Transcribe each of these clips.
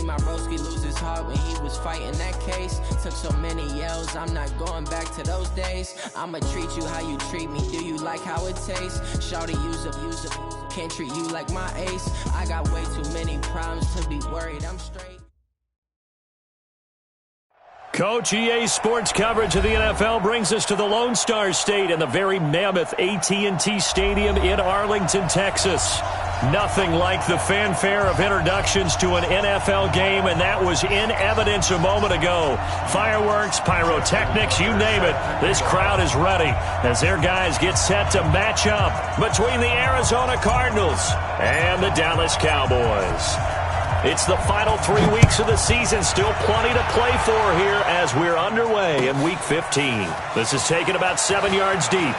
seen my broski lose his heart when he was fighting that case. Took so many yells, I'm not going back to those days. I'ma treat you how you treat me, do you like how it tastes? Shawty, use up, can't treat you like my ace. I got way too many problems to be worried, I'm straight. Coach, EA Sports coverage of the NFL brings us to the Lone Star State in the very mammoth AT&T Stadium in Arlington, Texas. Nothing like the fanfare of introductions to an NFL game, and that was in evidence a moment ago. Fireworks, pyrotechnics, you name it. This crowd is ready as their guys get set to match up between the Arizona Cardinals and the Dallas Cowboys. It's the final 3 weeks of the season. Still plenty to play for here as we're underway in Week 15. This is taken about 7 yards deep.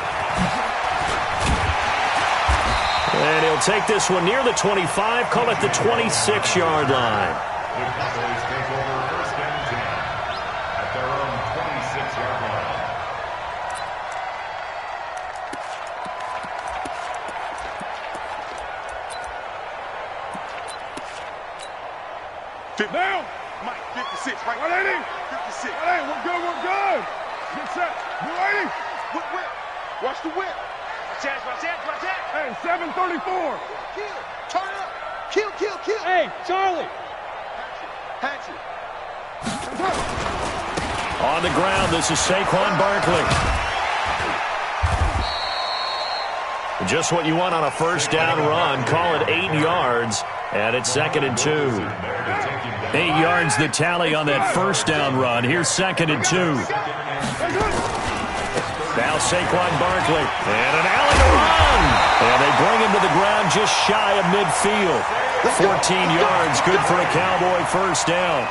And he'll take this one near the 25, call it the 26-yard line. The Cowboys take over first and 10 at their own 26-yard line. Fit down. Mike, 56, right? 180. 56. 180, we're good, we're good. Get set. 180. Whip. Watch the whip. Watch that. Hey, 734. Kill. Turn it up. Kill. Hey, Charlie. Hatchet. On the ground, this is Saquon Barkley. Just what you want on a first down run. Call it 8 yards, and it's 2nd and 2. 8 yards the tally on that first down run. Here's 2nd and 2. Now Saquon Barkley, and an alley to run. And they bring him to the ground just shy of midfield. 14 yards, good for a Cowboy first down.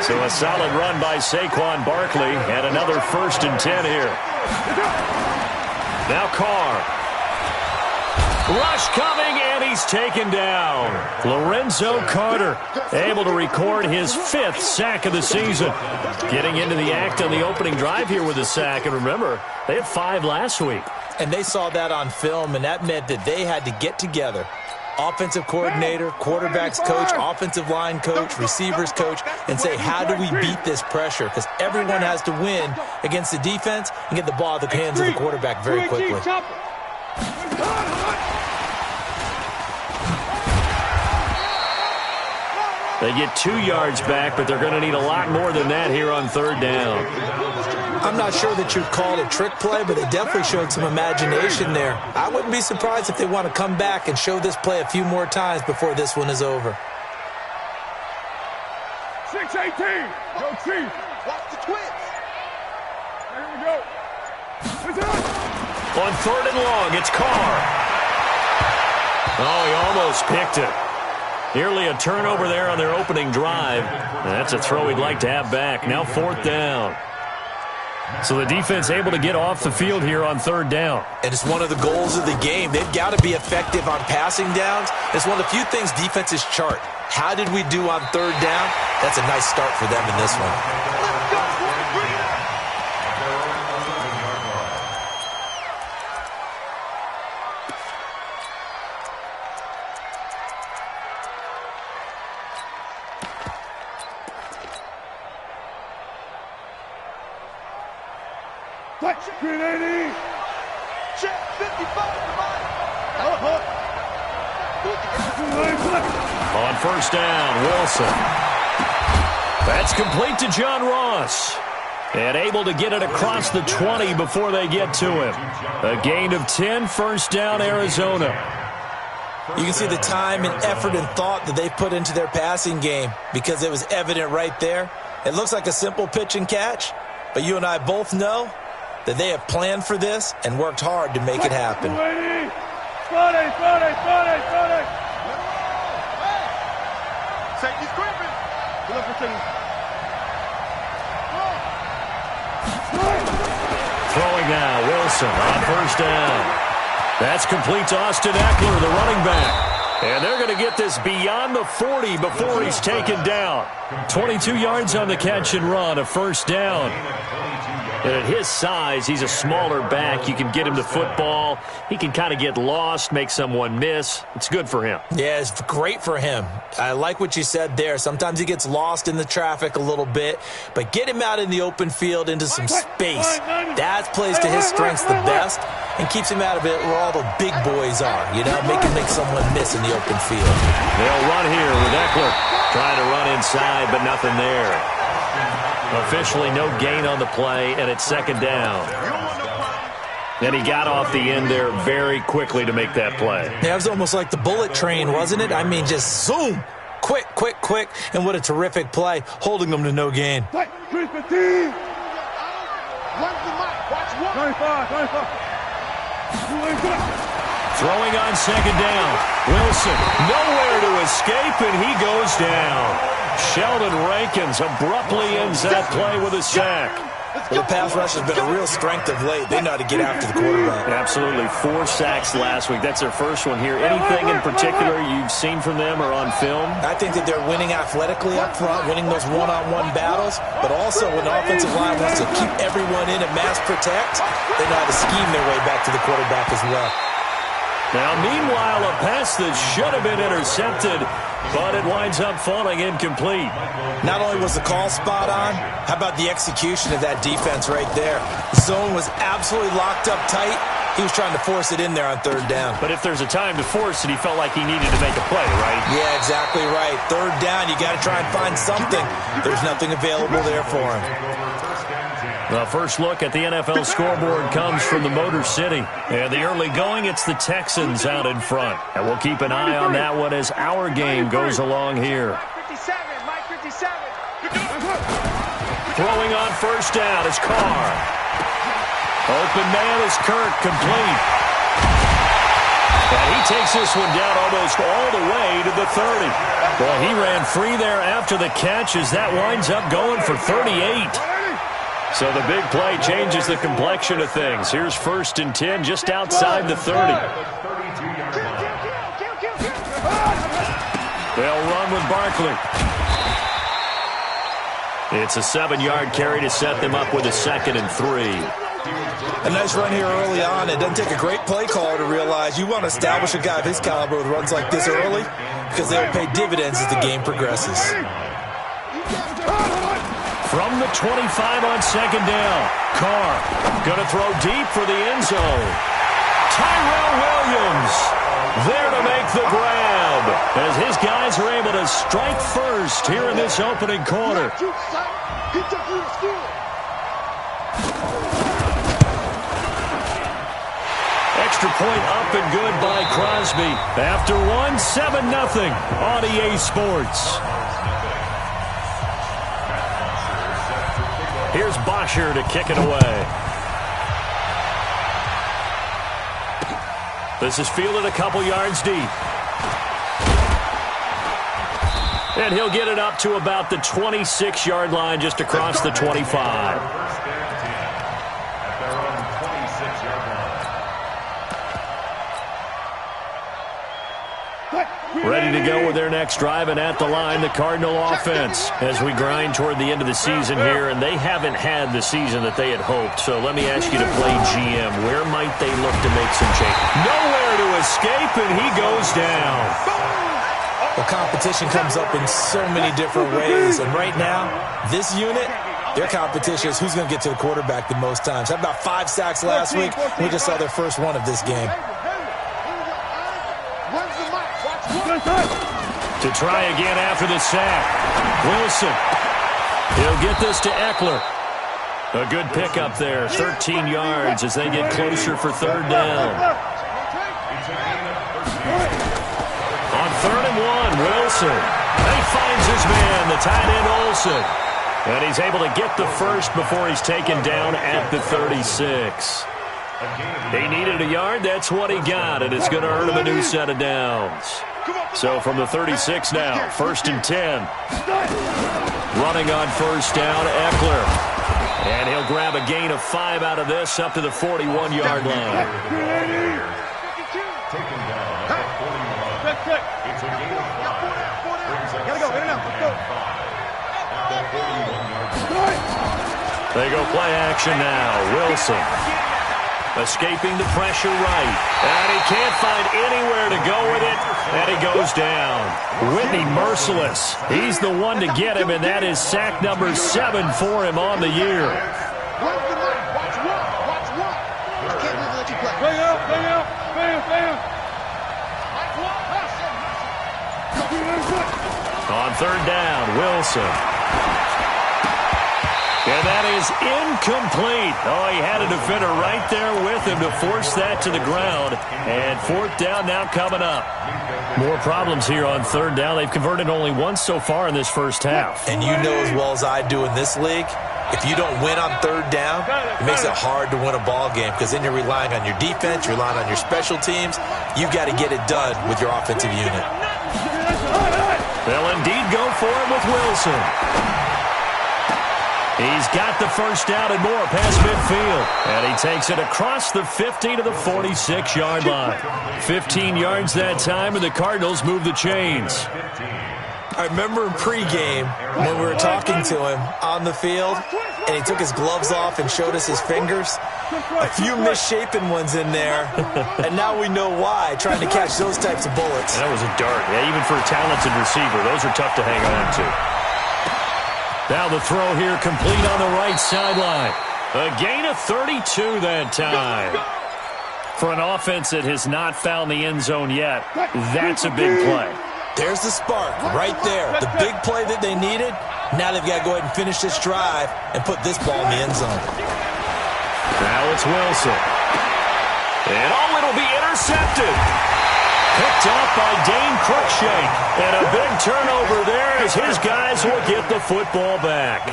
So a solid run by Saquon Barkley, and another 1st and 10 here. Now Carr. Rush coming, and he's taken down. Lorenzo Carter able to record his 5th sack of the season. Getting into the act on the opening drive here with a sack. And remember, they had 5 last week. And they saw that on film, and that meant that they had to get together. Offensive coordinator, quarterbacks coach, offensive line coach, receivers coach, and say, how do we beat this pressure? Because everyone has to win against the defense and get the ball out of the hands of the quarterback very quickly. They get 2 yards back, but they're going to need a lot more than that here on 3rd down. I'm not sure that you'd call it a trick play, but it definitely showed some imagination there. I wouldn't be surprised if they want to come back and show this play a few more times before this one is over. 6-18. Go Chief. Watch the twins. Here we go. On 3rd and long, it's Carr. Oh, he almost picked it. Nearly a turnover there on their opening drive. That's a throw he'd like to have back. Now 4th down. So the defense able to get off the field here on 3rd down. And it's one of the goals of the game. They've got to be effective on passing downs. It's one of the few things defenses chart. How did we do on 3rd down? That's a nice start for them in this one. Grenade! Check 55 On 1st down, Wilson. That's complete to John Ross. And able to get it across the 20 before they get to him. A gain of 10, 1st down, Arizona. You can see the time and effort and thought that they put into their passing game because it was evident right there. It looks like a simple pitch and catch, but you and I both know that they have planned for this and worked hard to make it happen. Safety's creeping. Throwing now, Wilson on 1st down. That's complete to Austin Eckler, the running back. And they're going to get this beyond the 40 before he's taken down. 22 yards on the catch and run, a first down. And at his size, he's a smaller back. You can get him to football. He can kind of get lost, make someone miss. It's good for him. Yeah, it's great for him. I like what you said there. Sometimes he gets lost in the traffic a little bit, but get him out in the open field into some space. That plays to his strengths the best and keeps him out of it where all the big boys are. You know, make him make someone miss in the open field. They'll run here with Eckler. Trying to run inside, but nothing there. Officially no gain on the play, and it's second down. And he got off the end there very quickly to make that play. Yeah, it was almost like the bullet train, wasn't it? I mean, just zoom. Quick, quick, quick. And what a terrific play, holding them to no gain. 95. Throwing on second down. Wilson, nowhere to escape, and he goes down. Sheldon Rankins abruptly ends that play with a sack. The pass rush has been a real strength of late. They know how to get after the quarterback. Absolutely. 4 sacks last week. That's their first one here. Anything in particular you've seen from them or on film? I think that they're winning athletically up front, winning those one-on-one battles, but also when the offensive line wants to keep everyone in and mass protect, they know how to scheme their way back to the quarterback as well. Now, meanwhile, a pass that should have been intercepted, but it winds up falling incomplete. Not only was the call spot on, how about the execution of that defense right there? Zone was absolutely locked up tight. He was trying to force it in there on third down. But if there's a time to force it, he felt like he needed to make a play, right? Yeah, exactly right. Third down, you got to try and find something. There's nothing available there for him. The first look at the NFL scoreboard comes from the Motor City. And the early going, it's the Texans out in front. And we'll keep an eye on that one as our game goes along here. Mike 57. Throwing on first down is Carr. Open man is Kirk, complete. And he takes this one down almost all the way to the 30. Well, he ran free there after the catch as that winds up going for 38. So the big play changes the complexion of things. Here's 1st and 10 just outside the 30. They'll run with Barkley. It's a 7-yard carry to set them up with a 2nd and 3. A nice run here early on. It doesn't take a great play caller to realize you want to establish a guy of his caliber with runs like this early because they will pay dividends as the game progresses. From the 25 on second down, Carr going to throw deep for the end zone. Tyrell Williams there to make the grab as his guys are able to strike first here in this opening quarter. Extra point up and good by Crosby. After one, 7-0 on EA Sports. Here's Bosher to kick it away. This is fielded a couple yards deep. And he'll get it up to about the 26-yard line just across the 25. Ready to go with their next drive, and at the line, the Cardinal offense as we grind toward the end of the season here, and they haven't had the season that they had hoped. So let me ask you to play GM. Where might they look to make some change? Nowhere to escape, and he goes down. Well, competition comes up in so many different ways, and right now, this unit, their competition is who's going to get to the quarterback the most times. Had about 5 sacks last week. We just saw their first one of this game. To try again after the sack. Wilson. He'll get this to Eckler. A good pickup there. 13 yards as they get closer for third down. On 3rd and 1, Wilson. He finds his man, the tight end Olsen. And he's able to get the first before he's taken down at the 36. He needed a yard. That's what he got, and it's going to earn him a new set of downs. So from the 36 now, 1st and 10. Running on first down, Eckler. And he'll grab a gain of 5 out of this up to the 41-yard line. Taken down at the 41. It's a gain of 5. Brings up 2nd and 5. They go play action now. Wilson escaping the pressure right. And he can't find anywhere to go with it. And he goes down. Whitney merciless. He's the one to get him, and that is sack number 7 for him on the year. On third down, Wilson. And that is incomplete. Oh, he had a defender right there with him to force that to the ground. And fourth down now coming up. More problems here on third down. They've converted only once so far in this first half. And you know as well as I do in this league, if you don't win on third down, it makes it hard to win a ball game because then you're relying on your defense, you're relying on your special teams. You've got to get it done with your offensive unit. They'll indeed go for it with Wilson. He's got the first down and more past midfield. And he takes it across the 50 to the 46-yard line. 15 yards that time, and the Cardinals move the chains. I remember in pregame when we were talking to him on the field, and he took his gloves off and showed us his fingers. A few misshapen ones in there, and now we know why, trying to catch those types of bullets. That was a dart. Yeah, even for a talented receiver, those are tough to hang on to. Now the throw here complete on the right sideline. A gain of 32 that time. For an offense that has not found the end zone yet, that's a big play. There's the spark right there. The big play that they needed. Now they've got to go ahead and finish this drive and put this ball in the end zone. Now it's Wilson. And it'll be intercepted. Picked off by Dane Cruikshank. And a big turnover there as his guys will get the football back.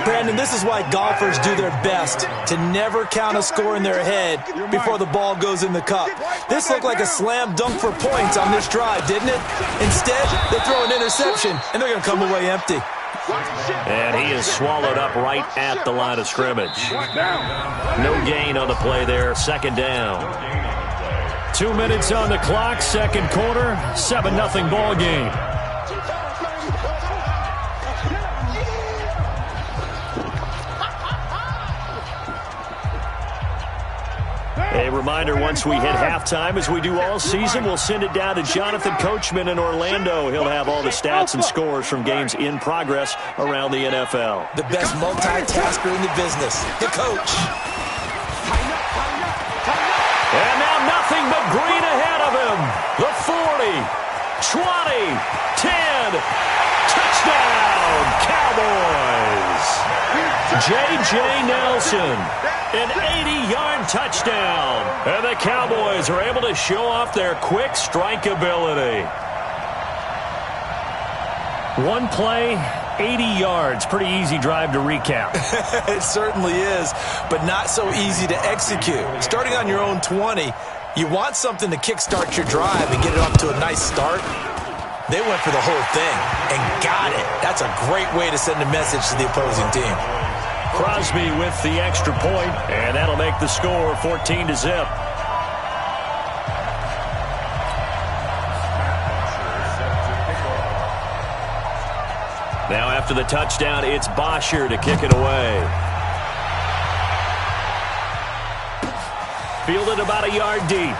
Brandon, this is why golfers do their best to never count a score in their head before the ball goes in the cup. This looked like a slam dunk for points on this drive, didn't it? Instead, they throw an interception, and they're going to come away empty. And he is swallowed up right at the line of scrimmage. No gain on the play there. Second down. 2 minutes on the clock, second quarter, 7-0 ball game. A reminder, once we hit halftime, as we do all season, we'll send it down to Jonathan Coachman in Orlando. He'll have all the stats and scores from games in progress around the NFL. The best multitasker in the business, the coach. And now nothing but green ahead of him. The 40, 20, 10, touchdown, Cowboys. J.J. Nelson, an 80-yard touchdown. And the Cowboys are able to show off their quick strike ability. One play, 80 yards. Pretty easy drive to recap. It certainly is, but not so easy to execute. Starting on your own 20, you want something to kickstart your drive and get it off to a nice start. They went for the whole thing and got it. That's a great way to send a message to the opposing team. Crosby with the extra point, and that'll make the score 14-0. Now after the touchdown, it's Bosher to kick it away. Fielded about a yard deep.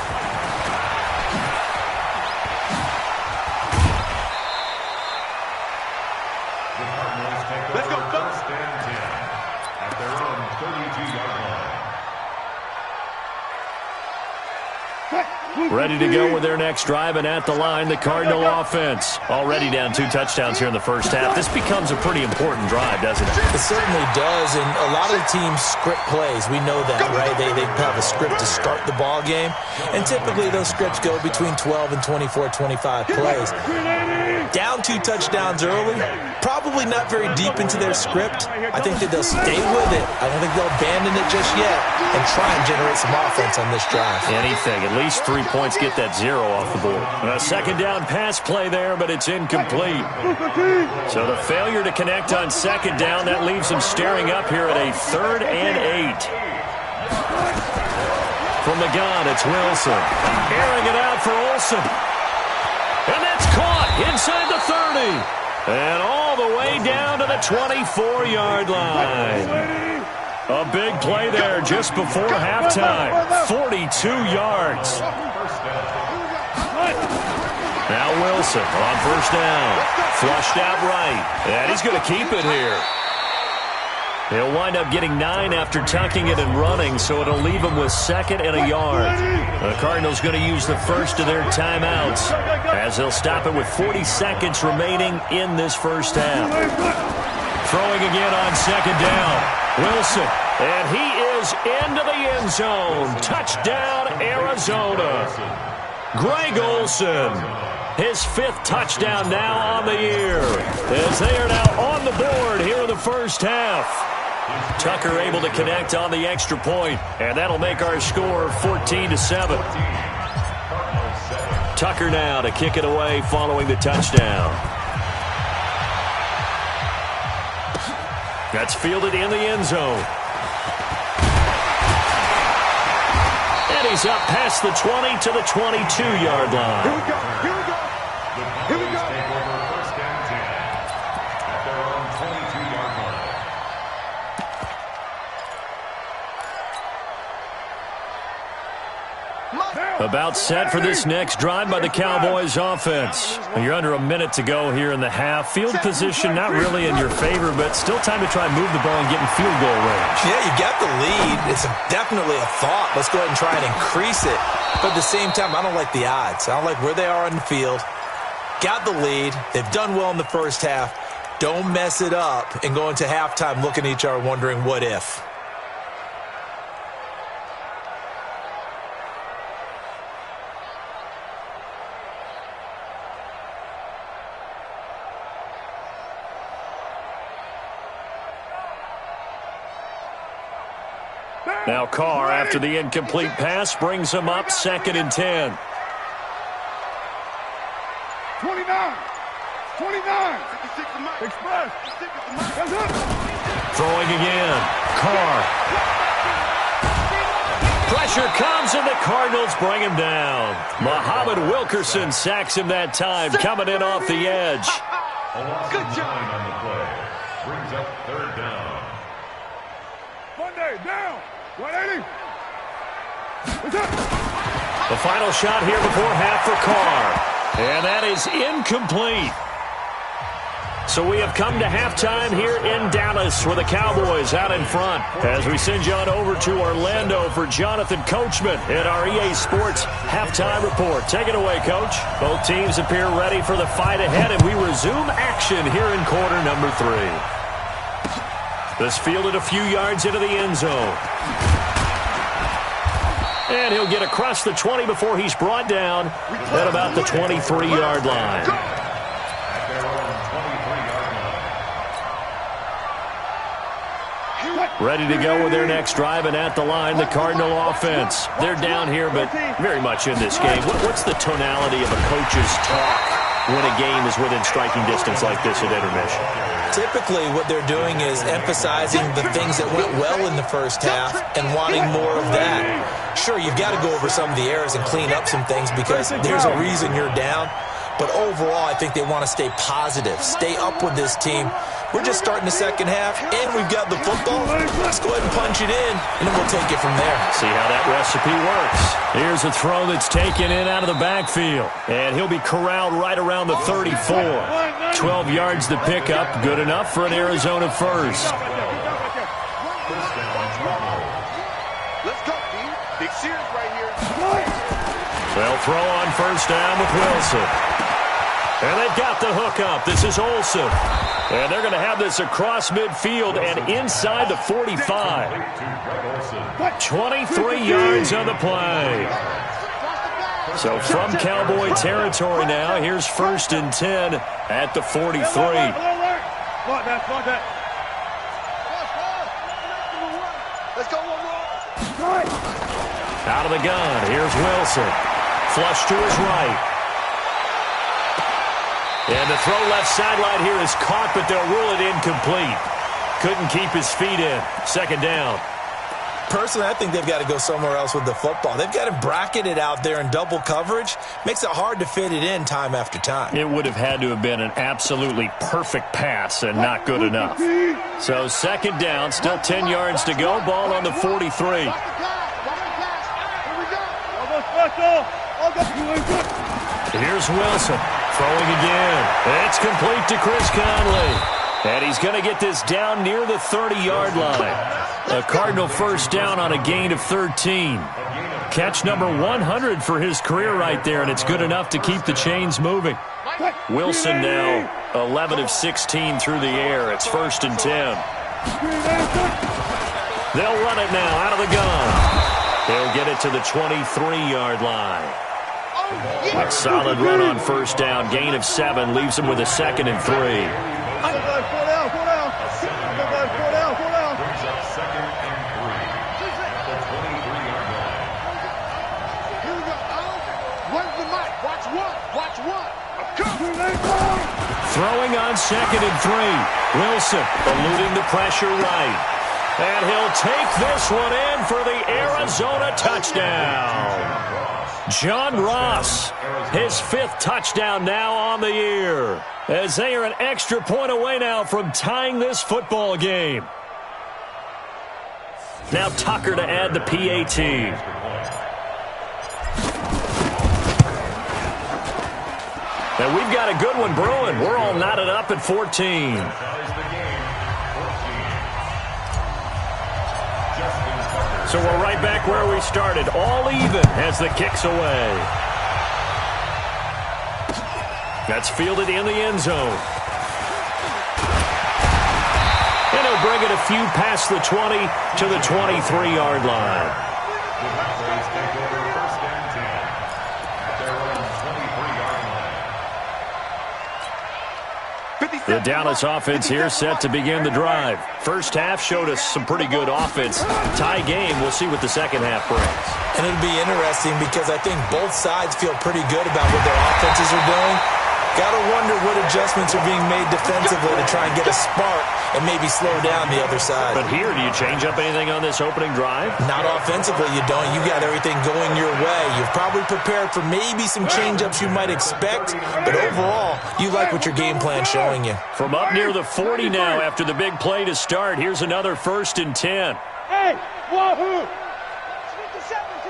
Let's go, first and 10 at their own 32-yard line. Ready to go with their next drive, and at the line, the Cardinal offense. Already down 2 touchdowns here in the first half. This becomes a pretty important drive, doesn't it? It certainly does, and a lot of the teams script plays. We know that, right? They have a script to start the ball game, and typically those scripts go between 12 and 24, 25 plays. Down 2 touchdowns early, probably not very deep into their script. I think that they'll stay with it. I don't think they'll abandon it just yet and try and generate some offense on this drive. Anything, at least 3 points, get that 0 off the board. A second down pass play there, but it's incomplete. So the failure to connect on second down, that leaves them staring up here at a 3rd and 8. From the gun, it's Wilson. Airing it out for Olsen. And that's caught inside the 30. And all the way down to the 24-yard line. A big play there just before halftime. 42 yards. Now Wilson on first down. Flushed out right. And he's going to keep it here. He'll wind up getting 9 after tucking it and running, so it'll leave him with 2nd and a yard. The Cardinals going to use the first of their timeouts as they'll stop it with 40 seconds remaining in this first half. Throwing again on 2nd down. Wilson, and he is into the end zone. Touchdown, Arizona. Greg Olsen, his 5th touchdown now on the year, as they are now on the board here in the first half. Tucker able to connect on the extra point, and that'll make our score 14-7. Tucker now to kick it away following the touchdown. That's fielded in the end zone. And he's up past the 20 to the 22-yard line. Here we go. Here we go. Here we go. Take over first down 10 at their own 22-yard line. About set for this next drive by the Cowboys offense. You're under a minute to go here in the half. Field position not really in your favor, but still time to try and move the ball and get in field goal range. Yeah, you got the lead. It's definitely a thought. Let's go ahead and try and increase it. But at the same time, I don't like the odds. I don't like where they are on the field. Got the lead. They've done well in the first half. Don't mess it up and go into halftime looking at each other wondering what if. Now Carr, after the incomplete pass, brings him up 2nd and 10. 29. 29. Express. Throwing again. Carr. Pressure comes, and the Cardinals bring him down. Muhammad Wilkerson sacks him that time, coming in off the edge. Good job on the play. Brings up 3rd down. Monday, down. 180. The final shot here before half for Carr. And that is incomplete. So we have come to halftime here in Dallas with the Cowboys out in front. As we send you on over to Orlando for Jonathan Coachman in our EA Sports halftime report. Take it away, Coach. Both teams appear ready for the fight ahead, and we resume action here in quarter number 3. This fielded a few yards into the end zone. And he'll get across the 20 before he's brought down at about the 23-yard line. Ready to go with their next drive, and at the line, the Cardinal offense. They're down here, but very much in this game. What's the tonality of a coach's talk when a game is within striking distance like this at intermission? Typically, what they're doing is emphasizing the things that went well in the first half and wanting more of that. Sure, you've got to go over some of the errors and clean up some things because there's a reason you're down. But overall, I think they want to stay positive, stay up with this team. We're just starting the second half, and we've got the football. Let's go ahead and punch it in, and then we'll take it from there. See how that recipe works. Here's a throw that's taken in out of the backfield, and he'll be corralled right around the 34. 12 yards to pick up, good enough for an Arizona first. Let's go, D. Big series right here. They'll throw on first down with Wilson. And they've got the hook up. This is Olsen. And they're going to have this across midfield and inside the 45. 23 yards on the play. So from Cowboy territory now, here's 1st and 10 at the 43. Out of the gun, here's Wilson. Flush to his right. And the throw left sideline here is caught, but they'll rule it incomplete. Couldn't keep his feet in. 2nd down. Personally, I think they've got to go somewhere else with the football. They've got him bracketed out there in double coverage. Makes it hard to fit it in time after time. It would have had to have been an absolutely perfect pass and not good enough. So second down, still 10 yards to go. Ball on the 43. Here's Wilson throwing again. It's complete to Chris Conley. And he's going to get this down near the 30-yard line. A Cardinal first down on a gain of 13. Catch number 100 for his career right there, and it's good enough to keep the chains moving. Wilson now 11 of 16 through the air. It's 1st and 10. They'll run it now out of the gun. They'll get it to the 23-yard line. A solid run on first down. Gain of 7 leaves him with a 2nd and 3. Throwing on 2nd and 3. Wilson eluding the pressure right. And he'll take this one in for the Arizona touchdown. John Ross, his 5th touchdown now on the year, as they are an extra point away now from tying this football game. Now Tucker to add the PAT. And we've got a good one brewing. We're all knotted up at 14. So we're right back where we started. All even as the kick's away. That's fielded in the end zone. And he'll bring it a few past the 20 to the 23-yard line. The Dallas offense here set to begin the drive. First half showed us some pretty good offense. Tie game, we'll see what the second half brings. And it'll be interesting because I think both sides feel pretty good about what their offenses are doing. Got to wonder what adjustments are being made defensively to try and get a spark and maybe slow down the other side. But here, do you change up anything on this opening drive? Not offensively, you don't. You got everything going your way. You've probably prepared for maybe some change-ups you might expect, but overall, you like what your game plan's showing you. From up near the 40 now after the big play to start, here's another 1st and 10. Hey, wahoo!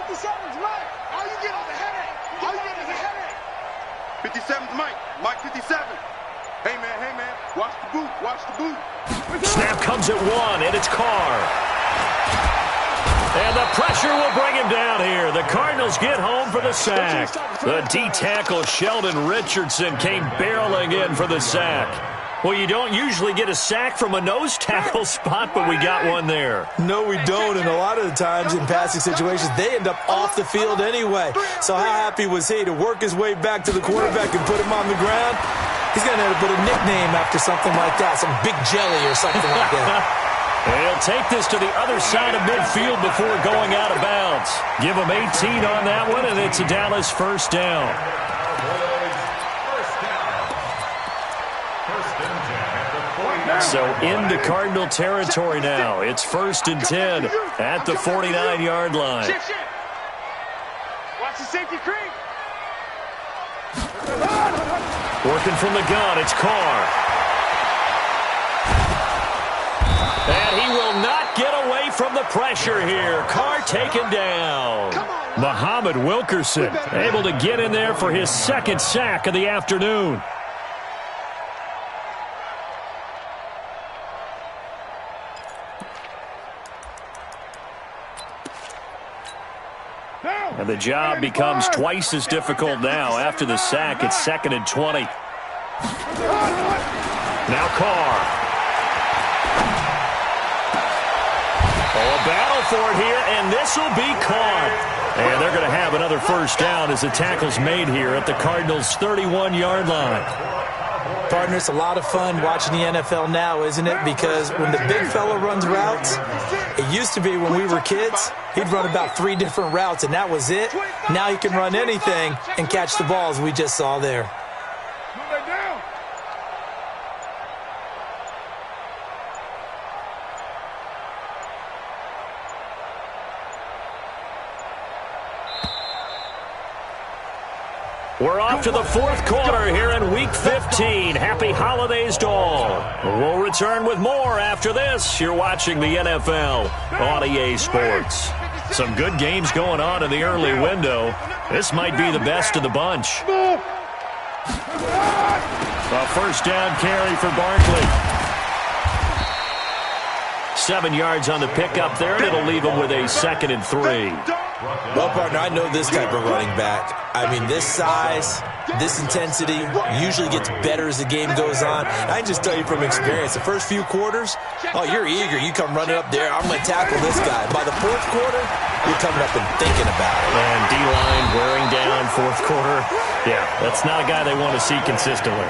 57's Mike. All you get is a headache. All you get is a headache. 57's Mike. Mike 57. Hey, man. Watch the boot. Watch the boot. Snap comes at 1, and it's Carr. And the pressure will bring him down here. The Cardinals get home for the sack. The D-tackle Sheldon Richardson came barreling in for the sack. Well, you don't usually get a sack from a nose tackle spot, but we got one there. No, we don't, and a lot of the times in passing situations, they end up off the field anyway. So how happy was he to work his way back to the quarterback and put him on the ground? He's going to have to put a nickname after something like that, some Big Jelly or something like that. And he'll take this to the other side of midfield before going out of bounds. Give him 18 on that one, and it's a Dallas first down. So into Cardinal territory now. It's 1st and 10 at the 49-yard line. Watch the safety creep. Working from the gun, it's Carr. And he will not get away from the pressure here. Carr taken down. Muhammad Wilkerson able to get in there for his 2nd sack of the afternoon. And the job becomes twice as difficult now. After the sack, it's 2nd and 20. Now Carr. Oh, a battle for it here, and this will be caught. And they're going to have another first down as the tackle's made here at the Cardinals' 31-yard line. Partner, it's a lot of fun watching the NFL now, isn't it? Because when the big fella runs routes, it used to be when we were kids, he'd run about 3 different routes, and that was it. Now he can run anything and catch the balls we just saw there. We're off to the fourth quarter here in Week 15. Happy holidays to all. We'll return with more after this. You're watching the NFL on EA Sports. Some good games going on in the early window. This might be the best of the bunch. A first down carry for Barkley. 7 yards on the pickup there, and it'll leave him with a 2nd and 3. Well, partner, I know this type of running back. I mean, this size, this intensity usually gets better as the game goes on. I can just tell you from experience, the first few quarters, oh, you're eager. You come running up there, I'm going to tackle this guy. By the fourth quarter, you're coming up and thinking about it. And D-line wearing down fourth quarter. Yeah, that's not a guy they want to see consistently.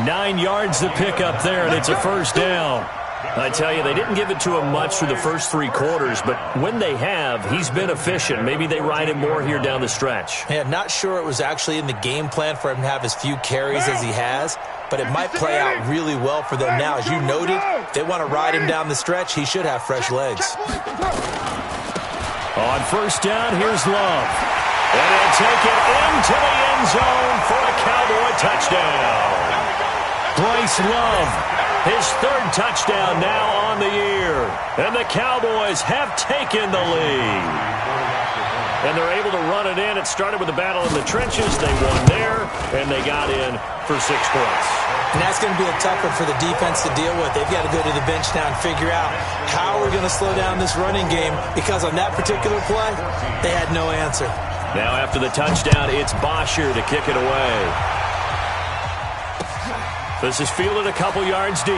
9 yards to pick up there, and it's a first down. I tell you, they didn't give it to him much through the first 3 quarters, but when they have, he's been efficient. Maybe they ride him more here down the stretch. Yeah, not sure it was actually in the game plan for him to have as few carries as he has, but it might play out really well for them now. As you noted, if they want to ride him down the stretch, he should have fresh legs. On first down, here's Love. And he'll take it into the end zone for a Cowboy touchdown. Bryce Love, his 3rd touchdown now on the year. And the Cowboys have taken the lead. And they're able to run it in. It started with a battle in the trenches. They won there, and they got in for 6 points. And that's going to be a tough one for the defense to deal with. They've got to go to the bench now and figure out how we're going to slow down this running game, because on that particular play, they had no answer. Now after the touchdown, it's Bosher to kick it away. This is fielded a couple yards deep.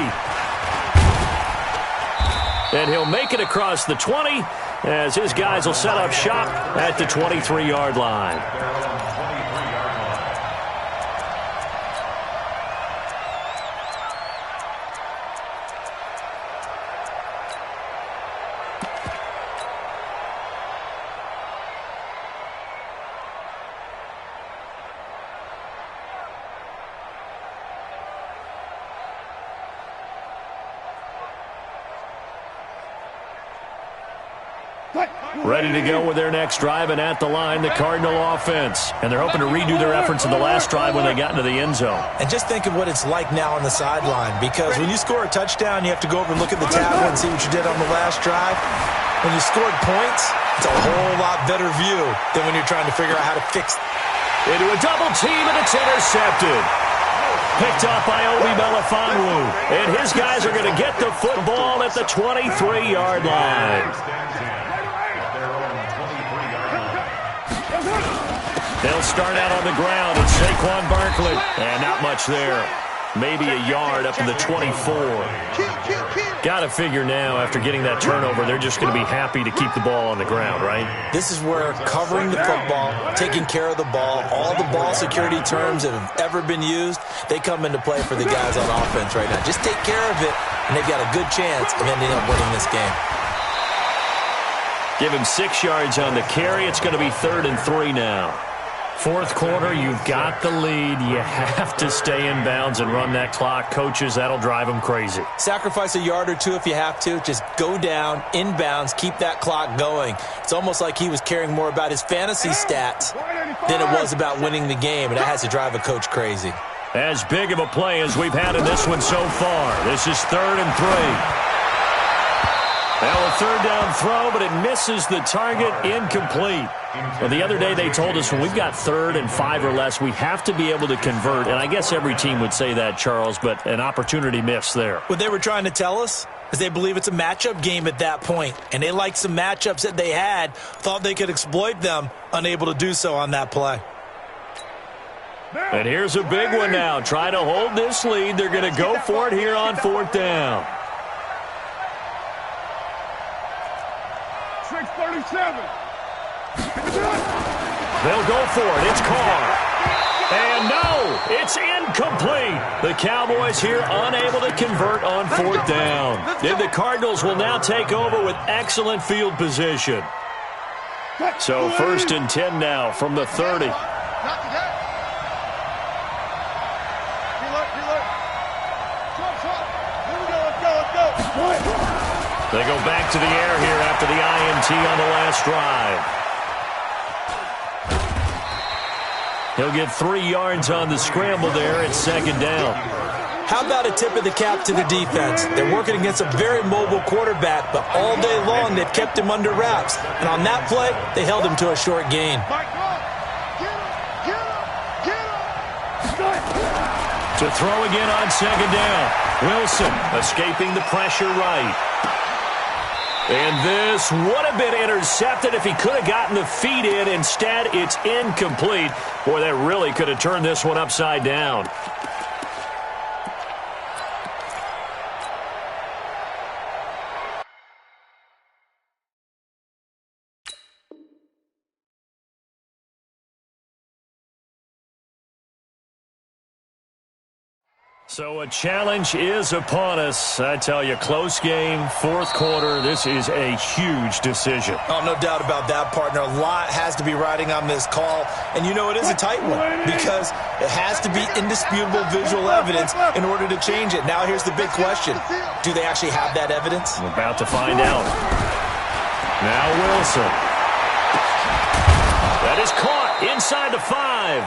And he'll make it across the 20 as his guys will set up shop at the 23-yard line. Ready to go with their next drive, and at the line, the Cardinal offense. And they're hoping to redo their efforts in the last drive when they got into the end zone. And just think of what it's like now on the sideline, because when you score a touchdown, you have to go over and look at the tablet and see what you did on the last drive. When you scored points, it's a whole lot better view than when you're trying to figure out how to fix it. Into a double team, and it's intercepted. Picked up by Obi Melifonwu. And his guys are going to get the football at the 23-yard line. They'll start out on the ground. It's Saquon Barkley. And not much there. Maybe a yard up to the 24. Got to figure now, after getting that turnover, they're just going to be happy to keep the ball on the ground, right? This is where covering the football, taking care of the ball, all the ball security terms that have ever been used, they come into play for the guys on offense right now. Just take care of it, and they've got a good chance of ending up winning this game. Give him 6 yards on the carry. It's going to be 3rd and 3 now. Fourth quarter, you've got the lead. You have to stay in bounds and run that clock. Coaches, that'll drive them crazy. Sacrifice a yard or two if you have to. Just go down, in bounds, keep that clock going. It's almost like he was caring more about his fantasy stats than it was about winning the game, and that has to drive a coach crazy. As big of a play as we've had in this one so far. This is 3rd and 3. Well, a 3rd down throw, but it misses the target, incomplete. Well, the other day they told us when we've got 3rd and 5 or less, we have to be able to convert. And I guess every team would say that, Charles, but an opportunity missed there. What they were trying to tell us is they believe it's a matchup game at that point. And they liked some matchups that they had, thought they could exploit them, unable to do so on that play. And here's a big one now. Try to hold this lead. They're going to go for it here on 4th down. 6:37. They'll go for it. It's Carr. And no, it's incomplete. The Cowboys here unable to convert on 4th down. And the Cardinals will now take over with excellent field position. So 1st and 10 now from the 30. Not today. Reload. Swap. Here we go. Let's go. They go back to the air here after the INT on the last drive. He'll get 3 yards on the scramble there at second down. How about a tip of the cap to the defense? They're working against a very mobile quarterback, but all day long they've kept him under wraps. And on that play, they held him to a short gain. To throw again on second down. Wilson escaping the pressure right. And this would have been intercepted if he could have gotten the feet in. Instead, it's incomplete. Boy, that really could have turned this one upside down. So a challenge is upon us. I tell you, close game, fourth quarter. This is a huge decision. Oh, no doubt about that, partner. A lot has to be riding on this call. And you know it is a tight one because it has to be indisputable visual evidence in order to change it. Now here's the big question. Do they actually have that evidence? We're about to find out. Now Wilson. That is caught inside the 5.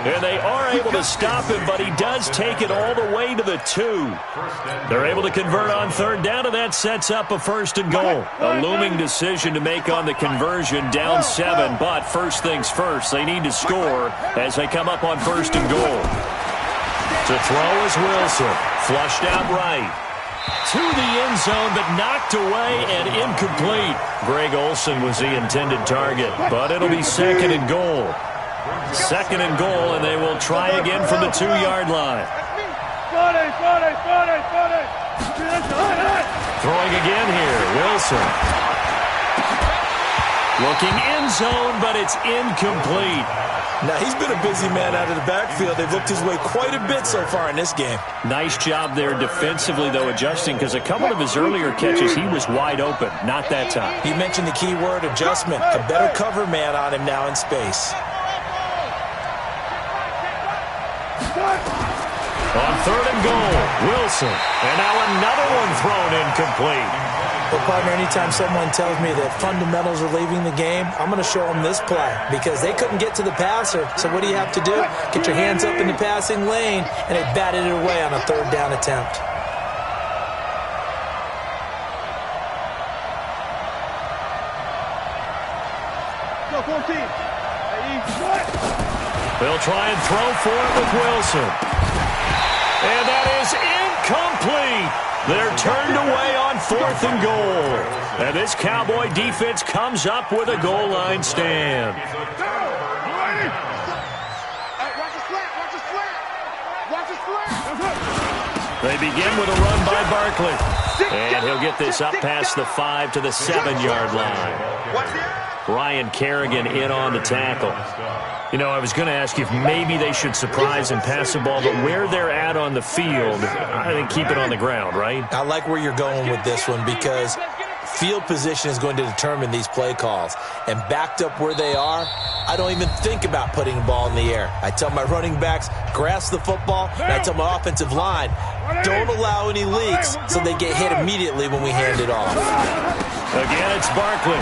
And they are able to stop him, but he does take it all the way to the 2. They're able to convert on third down, and that sets up a first and goal. A looming decision to make on the conversion, down 7. But first things first, they need to score as they come up on first and goal. To throw is Wilson. Flushed out right. To the end zone, but knocked away and incomplete. Greg Olsen was the intended target, but it'll be second and goal. Second and goal, and they will try again from the 2-yard line. Throwing again here, Wilson. Looking end zone, but it's incomplete. Now, he's been a busy man out of the backfield. They've looked his way quite a bit so far in this game. Nice job there defensively, though, adjusting, because a couple of his earlier catches, he was wide open. Not that time. He mentioned the key word, adjustment. A better cover man on him now in space. On third and goal, Wilson. And now another one thrown incomplete. Well, partner, anytime someone tells me that fundamentals are leaving the game, I'm going to show them this play because they couldn't get to the passer. So what do you have to do? Get your hands up in the passing lane, and they batted it away on a third down attempt. They'll try and throw for it with Wilson. And that is incomplete. They're turned away on fourth and goal. And this Cowboy defense comes up with a goal line stand. They begin with a run by Barkley. And he'll get this up past the 5 to the 7-yard line. Ryan Kerrigan in on the tackle. You know, I was going to ask you if maybe they should surprise and pass the ball, but where they're at on the field, I think keep it on the ground, right? I like where you're going with this one because field position is going to determine these play calls. And backed up where they are, I don't even think about putting the ball in the air. I tell my running backs, grasp the football, and I tell my offensive line, don't allow any leaks so they get hit immediately when we hand it off. Again, it's Barkley.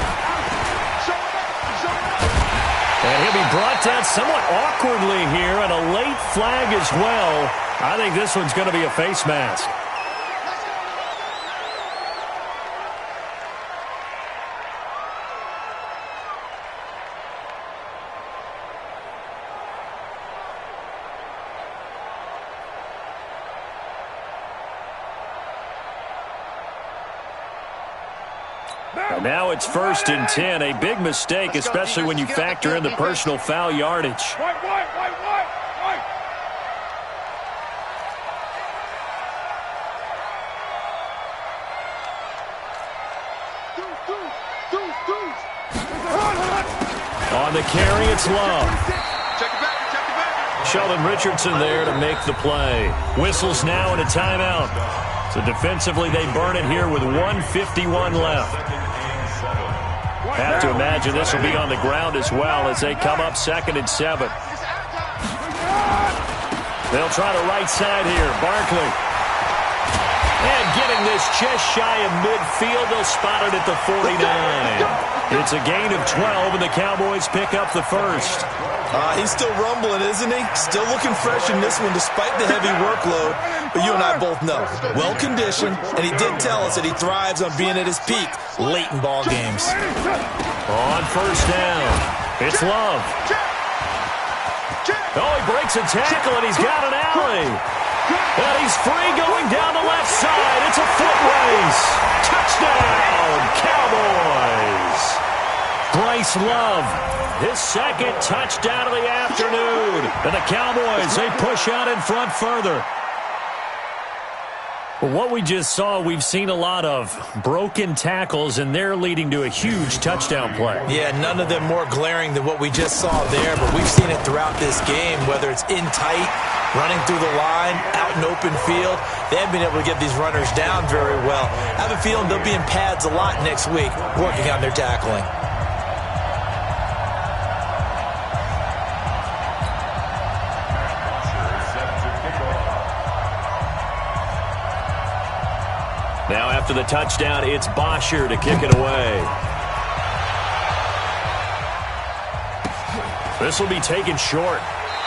And he'll be brought down somewhat awkwardly here, and a late flag as well. I think this one's going to be a face mask. And now it's 1st and 10. A big mistake, especially when you factor in the personal foul yardage. On the carry, it's Love. Sheldon Richardson there to make the play. Whistles now and a timeout. So defensively, they burn it here with 1:51 left. Have to imagine this will be on the ground as well as they come up 2nd and 7. They'll try the right side here. Barkley. And getting Running this just shy of midfield. They'll spot it at the 49. It's a gain of 12, and the Cowboys pick up the first. He's still rumbling, isn't he? Still looking fresh in this one despite the heavy workload. But you and I both know, well-conditioned, and he did tell us that he thrives on being at his peak late in ball games. On first down, it's Love. Oh, he breaks a tackle, and he's got an alley. And he's free going down the left side. It's a foot race. Touchdown, Cowboys. Bryce Love, his second touchdown of the afternoon. And the Cowboys, they push out in front further. What we just saw, we've seen a lot of broken tackles, and they're leading to a huge touchdown play. Yeah, none of them more glaring than what we just saw there, but we've seen it throughout this game, whether it's in tight, running through the line, out in open field. They haven't been able to get these runners down very well. I have a feeling they'll be in pads a lot next week, working on their tackling. Now after the touchdown, it's Bosher to kick it away. This will be taken short,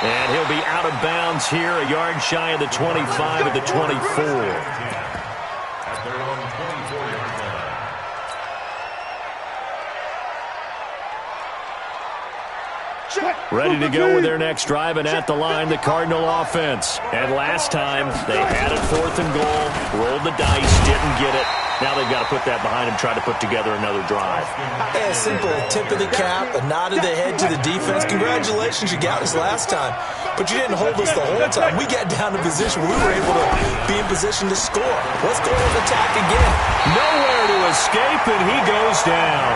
and he'll be out of bounds here, a yard shy of the 25 at the 24. At their own 24-yard line. Ready to go with their next drive, and at the line, the Cardinal offense. And last time, they had it 4th and goal, rolled the dice, didn't get it. Now they've got to put that behind them, try to put together another drive. Yeah, simple tip of the cap, a nod of the head to the defense. Congratulations, you got us last time. But you didn't hold us the whole time. We got down to position where we were able to be in position to score. Let's go and attack again. Nowhere to escape, and he goes down.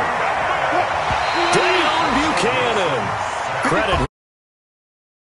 Down Buchanan. Credit.